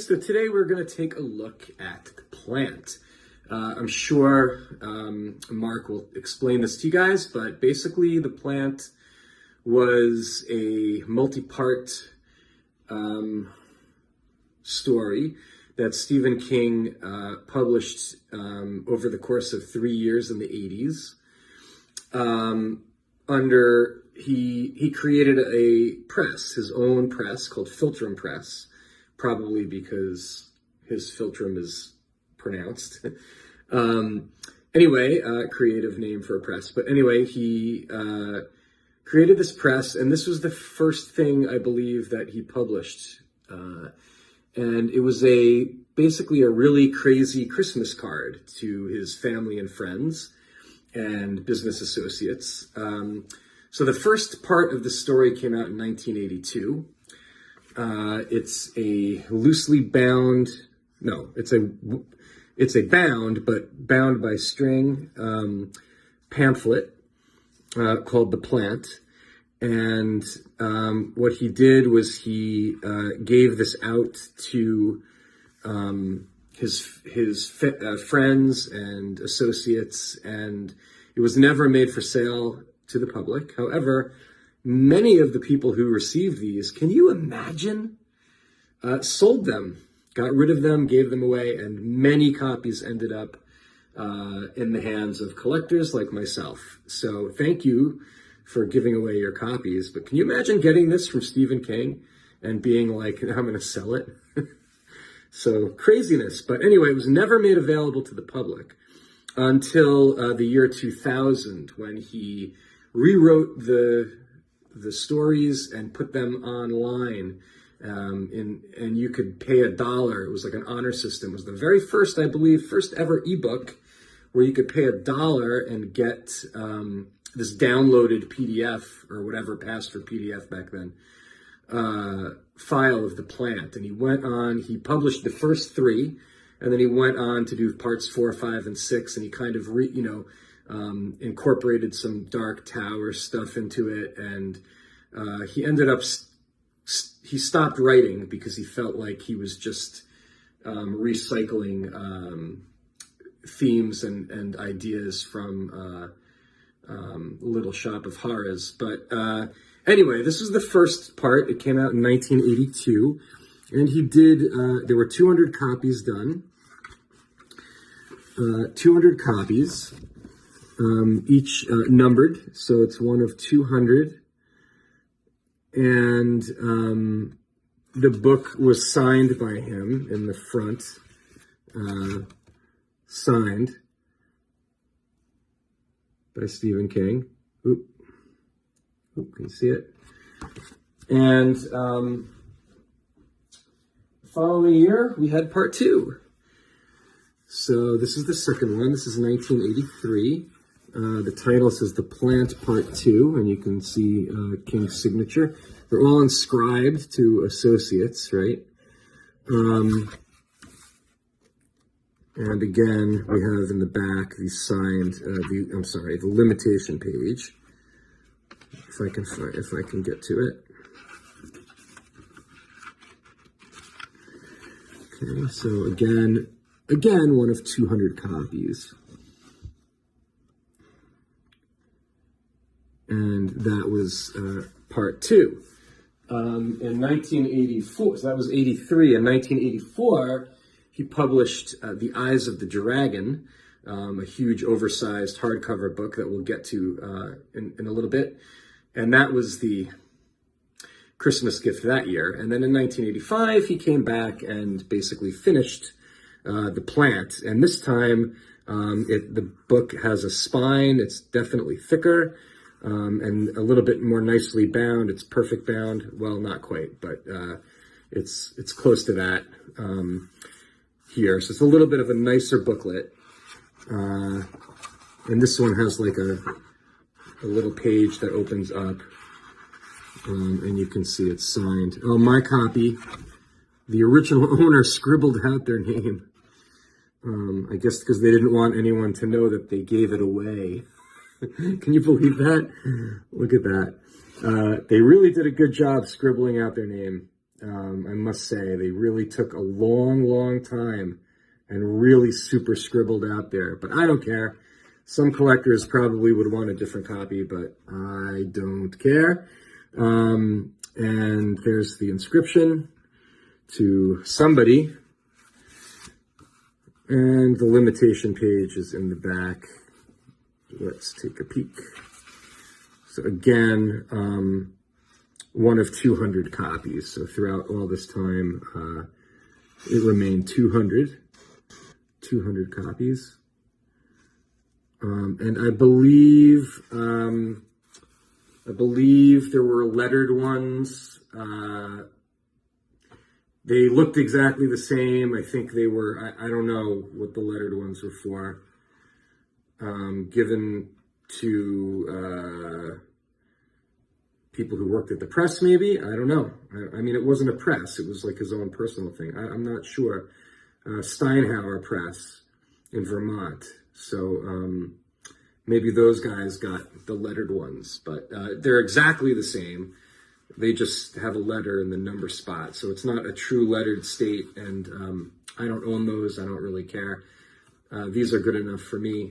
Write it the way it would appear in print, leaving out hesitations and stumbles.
so today we're going to take a look at the plant. I'm sure Mark will explain this to you guys, but basically the plant was a multi-part story that Stephen King published over the course of 3 years in the 80s. He created a press, his own press called Philtrum Press, probably because his Philtrum is pronounced. Creative name for a press. But anyway, he created this press, and this was the first thing I believe that he published. And it was basically a really crazy Christmas card to his family and friends and business associates. So the first part of the story came out in 1982. It's a loosely bound, it's a bound, but bound by string pamphlet called The Plant. And what he did was he gave this out to his friends and associates, and it was never made for sale to the public. However, many of the people who received these, can you imagine, sold them, got rid of them, gave them away, and many copies ended up in the hands of collectors like myself. So thank you for giving away your copies. But can you imagine getting this from Stephen King and being like, I'm going to sell it? So craziness. But anyway, it was never made available to the public until the year 2000, when he rewrote the stories and put them online. And you could pay $1. It was like an honor system. It was the very first, I believe, first ever ebook where you could pay $1 and get this downloaded PDF, or whatever passed for PDF back then, file of The Plant. And he went on, he published the first 3, and then he went on to do parts 4, 5, and 6, and he kind of incorporated some Dark Tower stuff into it, and he ended up, he stopped writing because he felt like he was just recycling themes and ideas from Little Shop of Horrors. But anyway, this was the first part. It came out in 1982, and he did, there were 200 copies done, 200 copies, each numbered, so it's one of 200. And the book was signed by him in the front, signed by Stephen King. Oop, can you see it? And the following year, we had part 2. So this is the second one. This is 1983. The title says The Plant Part 2, and you can see King's signature. They're all inscribed to associates, right? And again, we have in the back the signed, the limitation page. If I can get to it. Okay, so again, one of 200 copies. And that was part 2. In 1984, so that was 83. In 1984, he published The Eyes of the Dragon, a huge oversized hardcover book that we'll get to in a little bit. And that was the Christmas gift that year. And then in 1985, he came back and basically finished The Plant. And this time, the book has a spine. It's definitely thicker. And a little bit more nicely bound. It's perfect bound. Well, not quite, but it's close to that here. So it's a little bit of a nicer booklet. And this one has like a little page that opens up, and you can see it's signed. Oh, my copy, the original owner scribbled out their name. I guess because they didn't want anyone to know that they gave it away. Can you believe that? Look at that. They really did a good job scribbling out their name. I must say, they really took a long time and really super scribbled out there. But I don't care. Some collectors probably would want a different copy, but I don't care. And there's the inscription to somebody. And the limitation page is in the back. Let's take a peek. So again, one of 200 copies. So throughout all this time, it remained 200 copies. And I believe there were lettered ones. They looked exactly the same. I think they were, I don't know what the lettered ones were for. Given to people who worked at the press, maybe? I don't know. I mean, it wasn't a press. It was like his own personal thing. I'm not sure. Steinhauer Press in Vermont. So maybe those guys got the lettered ones, but they're exactly the same. They just have a letter in the number spot. So it's not a true lettered state, and I don't own those. I don't really care. These are good enough for me.